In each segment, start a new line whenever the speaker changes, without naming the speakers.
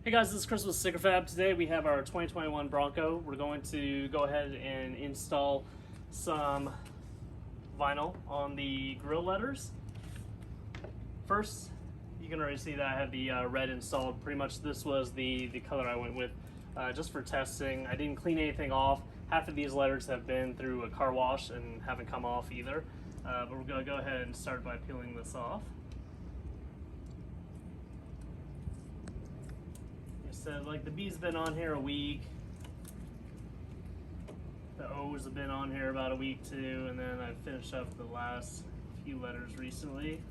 Hey guys, this is Chris with Sticker Fab. Today we have our 2021 Bronco. We're going to go ahead and install some vinyl on the grill letters. First, you can already see that I have the red installed. Pretty much this was the color I went with just for testing. I didn't clean anything off. Half of these letters have been through a car wash and haven't come off either. But we're going to go ahead and start by peeling this off. So like the B's been on here a week, the O's have been on here about a week too, and then I finished up the last few letters recently.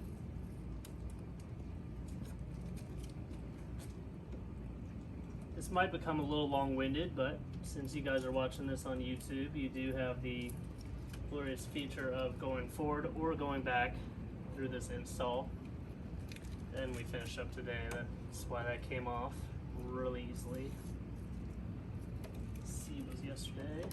This might become a little long-winded, but since you guys are watching this on YouTube, you do have the glorious feature of going forward or going back through this install. And we finished up today. That's why that came off really easily. C was yesterday.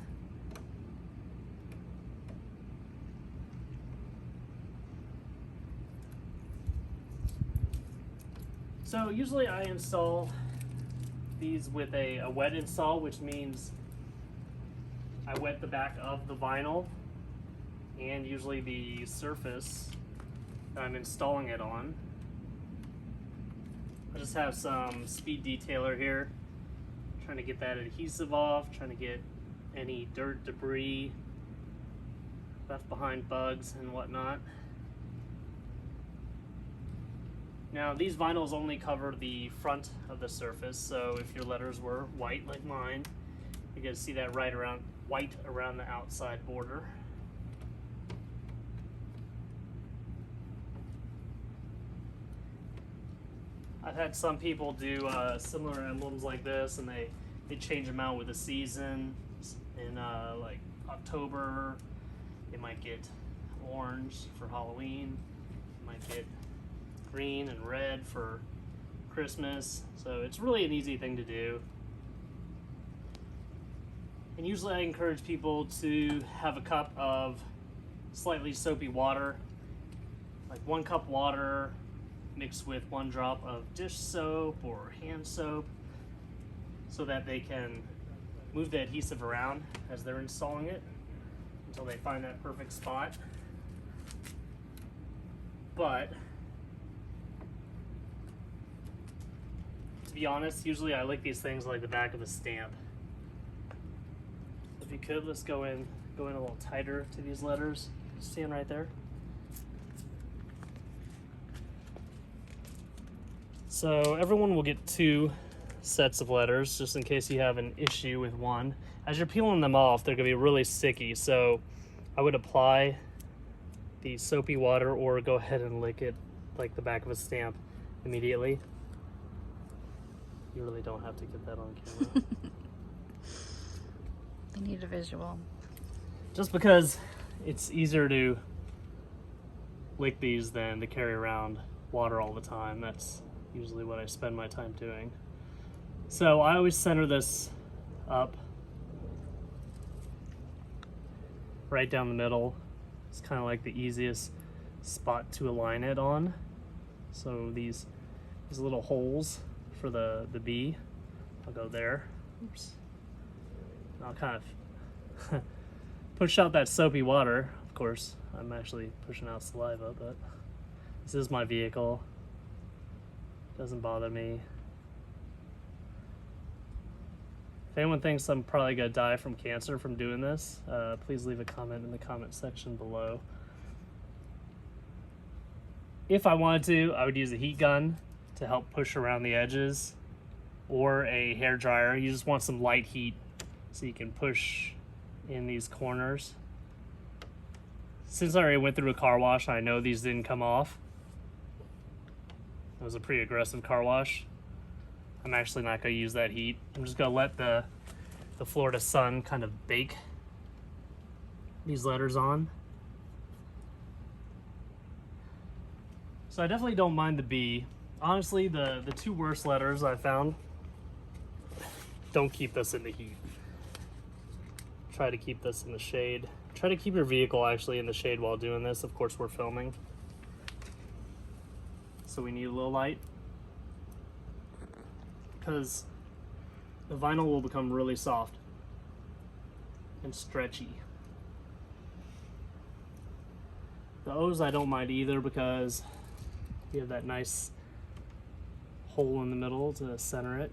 So usually I install these with a wet install, which means I wet the back of the vinyl and usually the surface that I'm installing it on. I just have some speed detailer here, trying to get that adhesive off, trying to get any dirt, debris left behind, bugs and whatnot. Now these vinyls only cover the front of the surface, so if your letters were white like mine, you can see that white around the outside border. I've had some people do similar emblems like this, and they change them out with the season. In like October, they might get orange for Halloween. They might get green and red for Christmas. So it's really an easy thing to do. And usually I encourage people to have a cup of slightly soapy water, like 1 cup water mixed with 1 drop of dish soap or hand soap, so that they can move the adhesive around as they're installing it until they find that perfect spot. But to be honest, usually I lick these things like the back of a stamp. If you could, let's go in a little tighter to these letters. Stand right there. So everyone will get 2 sets of letters, just in case you have an issue with one. As you're peeling them off, they're gonna be really sticky, so I would apply the soapy water or go ahead and lick it like the back of a stamp immediately. You really don't have to get that on camera.
I need a visual.
Just because it's easier to lick these than to carry around water all the time. That's usually what I spend my time doing. So I always center this up right down the middle. It's kind of like the easiest spot to align it on. So these little holes for the B, I'll go there. Oops. I'll kind of push out that soapy water. Of course, I'm actually pushing out saliva, but this is my vehicle. Doesn't bother me. If anyone thinks I'm probably gonna die from cancer from doing this, please leave a comment in the comment section below. If I wanted to, I would use a heat gun to help push around the edges, or a hair dryer. You just want some light heat so you can push in these corners. Since I already went through a car wash, I know these didn't come off. It was a pretty aggressive car wash. I'm actually not going to use that heat. I'm just going to let the Florida sun kind of bake these letters on. So I definitely don't mind the B. Honestly, the 2 worst letters I found, don't keep this in the heat. Try to keep this in the shade. Try to keep your vehicle actually in the shade while doing this. Of course, we're filming, so we need a little light. because the vinyl will become really soft and stretchy. The O's I don't mind either because you have that nice hole in the middle to center it.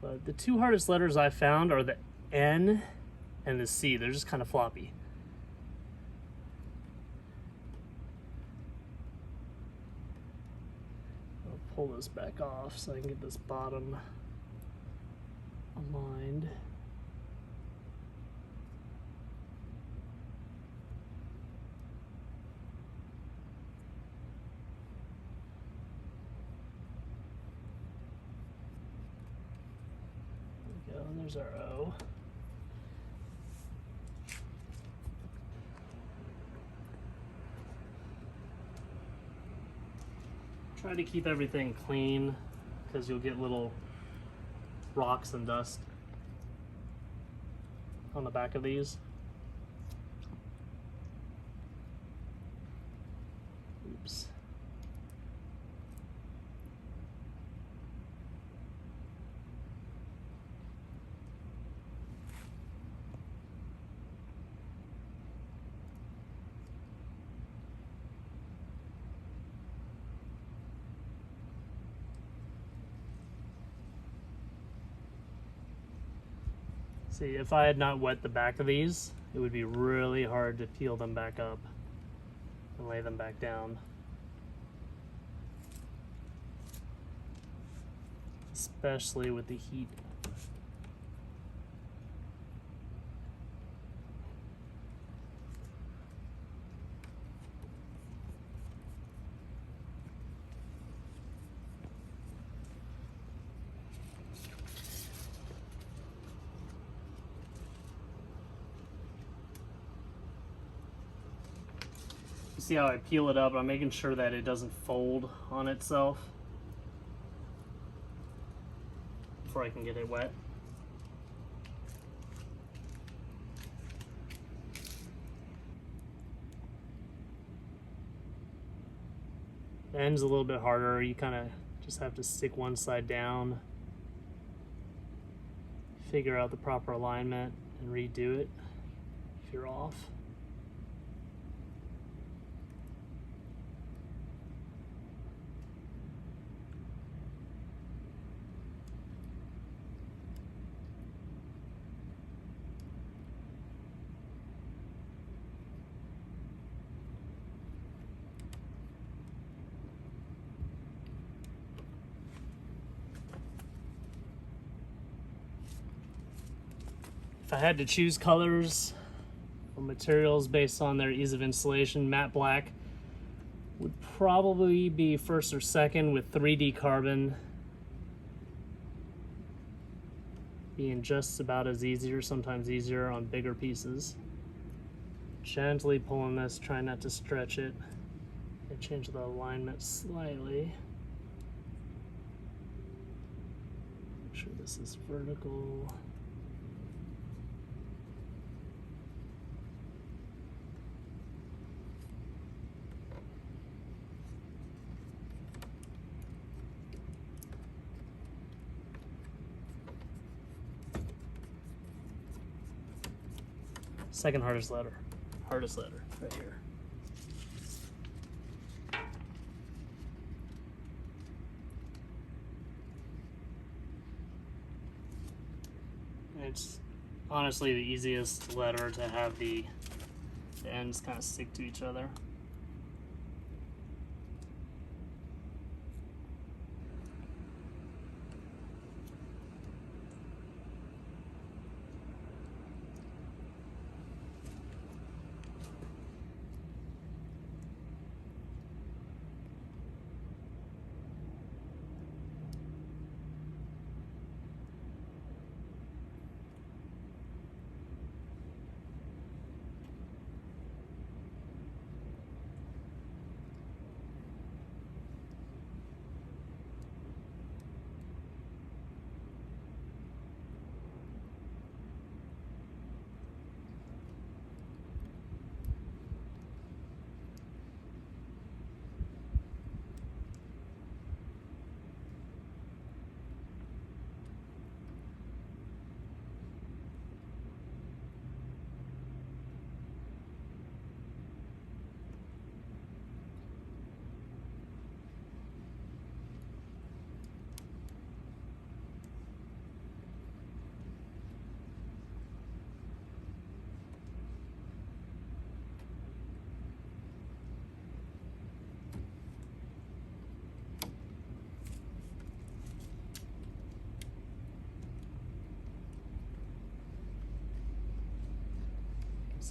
But the two hardest letters I found are the N and the C. They're just kind of floppy. I'll pull this back off so I can get this bottom aligned. There we go, and there's our O. Try to keep everything clean because you'll get little rocks and dust on the back of these. Oops. See, if I had not wet the back of these, it would be really hard to peel them back up and lay them back down. Especially with the heat. See how I peel it up? I'm making sure that it doesn't fold on itself before I can get it wet. The end's a little bit harder. You kind of just have to stick one side down, figure out the proper alignment, and redo it if you're off. If I had to choose colors or materials based on their ease of installation, matte black would probably be first or second, with 3D carbon being just about as easy or sometimes easier on bigger pieces. Gently pulling this, try not to stretch it, and change the alignment slightly. Make sure this is vertical. Second hardest letter right here. It's honestly the easiest letter to have the ends kind of stick to each other.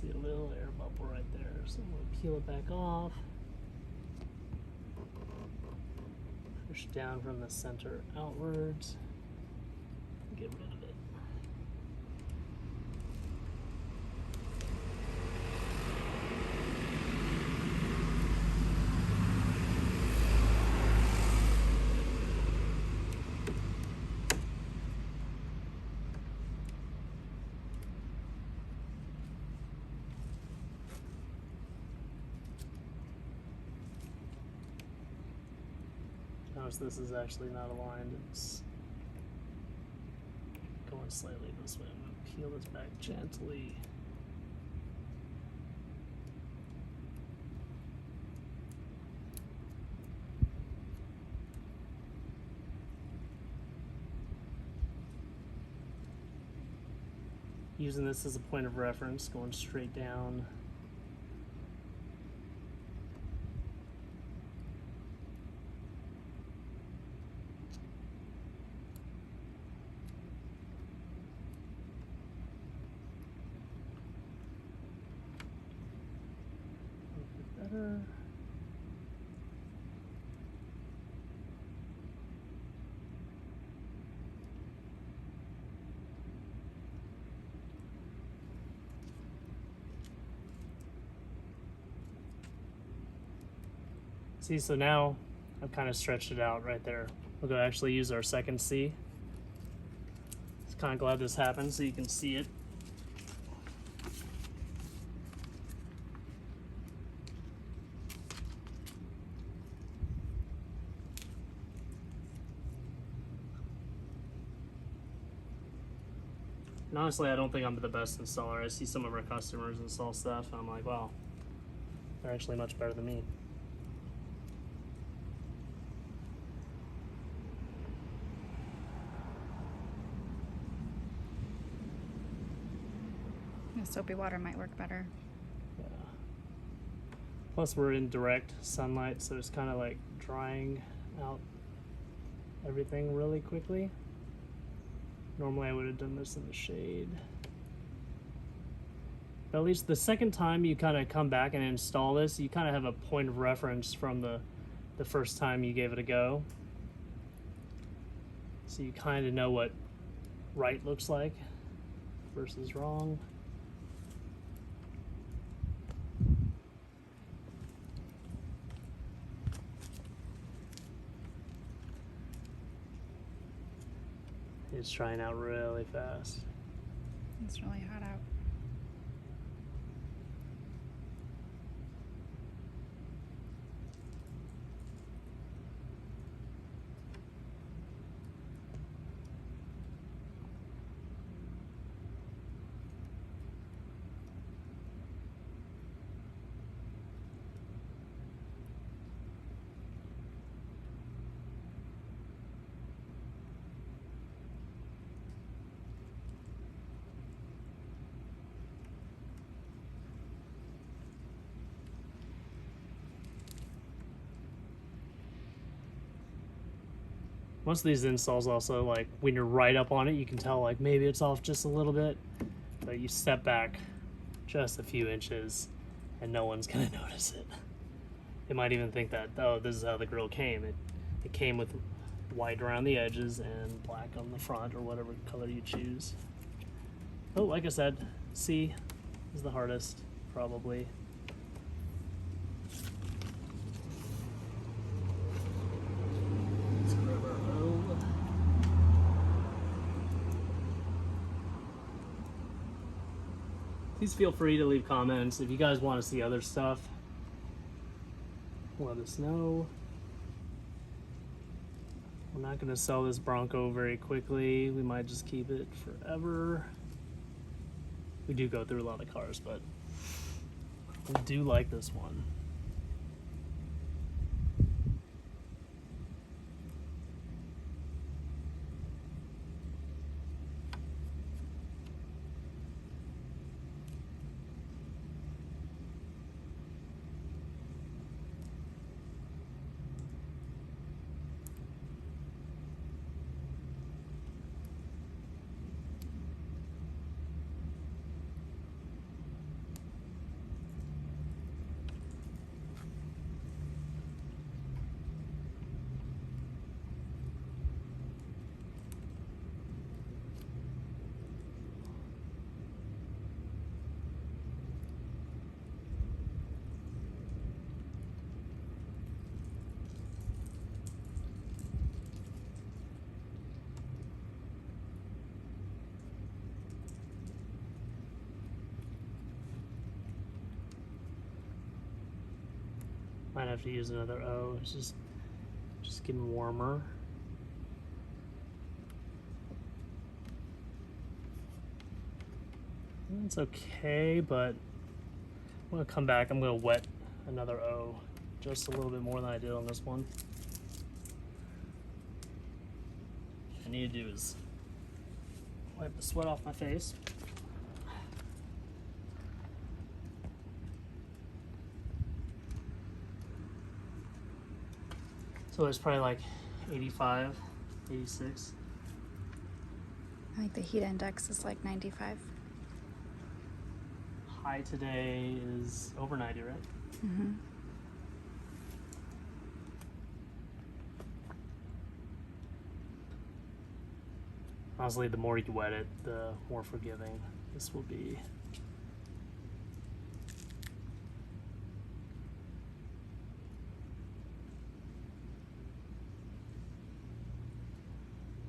See a little air bubble right there, so I'm going to peel it back off. Push down from the center outwards. Get rid of it. Notice this is actually not aligned, it's going slightly this way. I'm going to peel this back gently. Using this as a point of reference, going straight down. Better. See, so now I've kind of stretched it out right there. We're going to actually use our second C. Just kind of glad this happened so you can see it. And honestly, I don't think I'm the best installer. I see some of our customers install stuff, and I'm like, wow, they're actually much better than me.
Soapy water might work better.
Yeah. Plus, we're in direct sunlight, so it's kind of like drying out everything really quickly. Normally I would have done this in the shade. But at least the second time you kind of come back and install this, you kind of have a point of reference from the first time you gave it a go. So you kind of know what right looks like versus wrong. It's drying out really fast.
It's really hot out.
Most of these installs also, like when you're right up on it, you can tell like maybe it's off just a little bit, but you step back just a few inches and no one's gonna notice it. They might even think that, oh, this is how the grill came. It came with white around the edges and black on the front, or whatever color you choose. Oh, like I said, C is the hardest, probably. Let's grab our O. Please feel free to leave comments if you guys want to see other stuff. Let us know. We're not going to sell this Bronco very quickly. We might just keep it forever. We do go through a lot of cars, but we do like this one. Might have to use another O. It's just getting warmer. It's okay, but I'm gonna come back. I'm gonna wet another O just a little bit more than I did on this one. What I need to do is wipe the sweat off my face. So it's probably like 85, 86.
I think the heat index is like 95.
High today is over 90, right?
Mm-hmm.
Honestly, the more you wet it, the more forgiving this will be.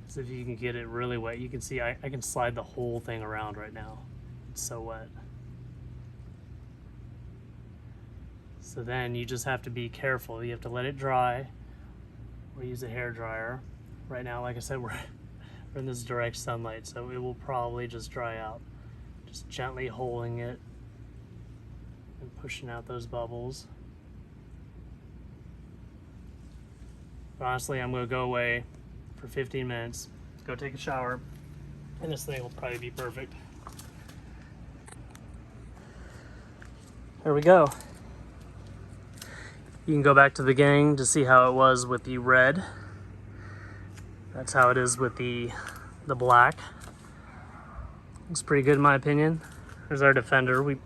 So if you can get it really wet, you can see I can slide the whole thing around right now. It's so wet. So then you just have to be careful. You have to let it dry or use a hair dryer. Right now, like I said, we're in this direct sunlight, so it will probably just dry out. Just gently holding it and pushing out those bubbles. But honestly, I'm gonna go away for 15 minutes, go take a shower, and this thing will probably be perfect. There we go. You can go back to the beginning to see how it was with the red. That's how it is with the black. Looks pretty good in my opinion. There's our Defender. We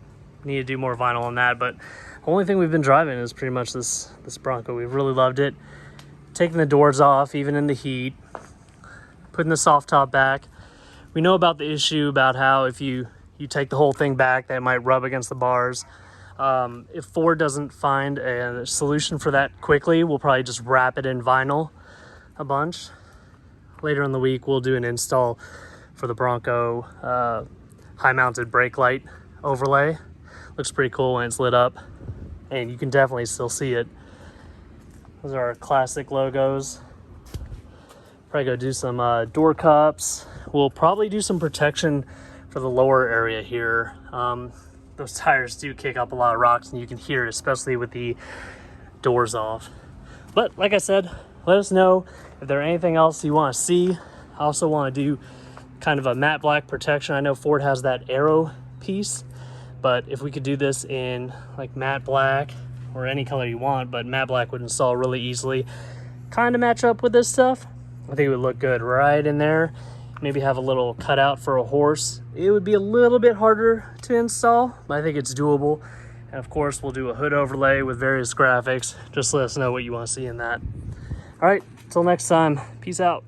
need to do more vinyl on that, but the only thing we've been driving is pretty much this Bronco. We've really loved it. Taking the doors off, even in the heat, putting the soft top back. We know about the issue about how if you take the whole thing back, that it might rub against the bars. If Ford doesn't find a solution for that quickly, we'll probably just wrap it in vinyl a bunch. Later in the week, we'll do an install for the Bronco high-mounted brake light overlay. Looks pretty cool when it's lit up, and you can definitely still see it. Those are our classic logos. Probably go do some door cups. We'll probably do some protection for the lower area here. Those tires do kick up a lot of rocks, and you can hear it, especially with the doors off. But like I said, let us know if there's anything else you want to see. I also want to do kind of a matte black protection. I know Ford has that arrow piece, but if we could do this in like matte black or any color you want, but matte black would install really easily, kind of match up with this stuff, I think it would look good right in there. Maybe have a little cutout for a horse. It would be a little bit harder to install, but I think it's doable. And of course, we'll do a hood overlay with various graphics. Just let us know what you want to see in that. All right, until next time, peace out.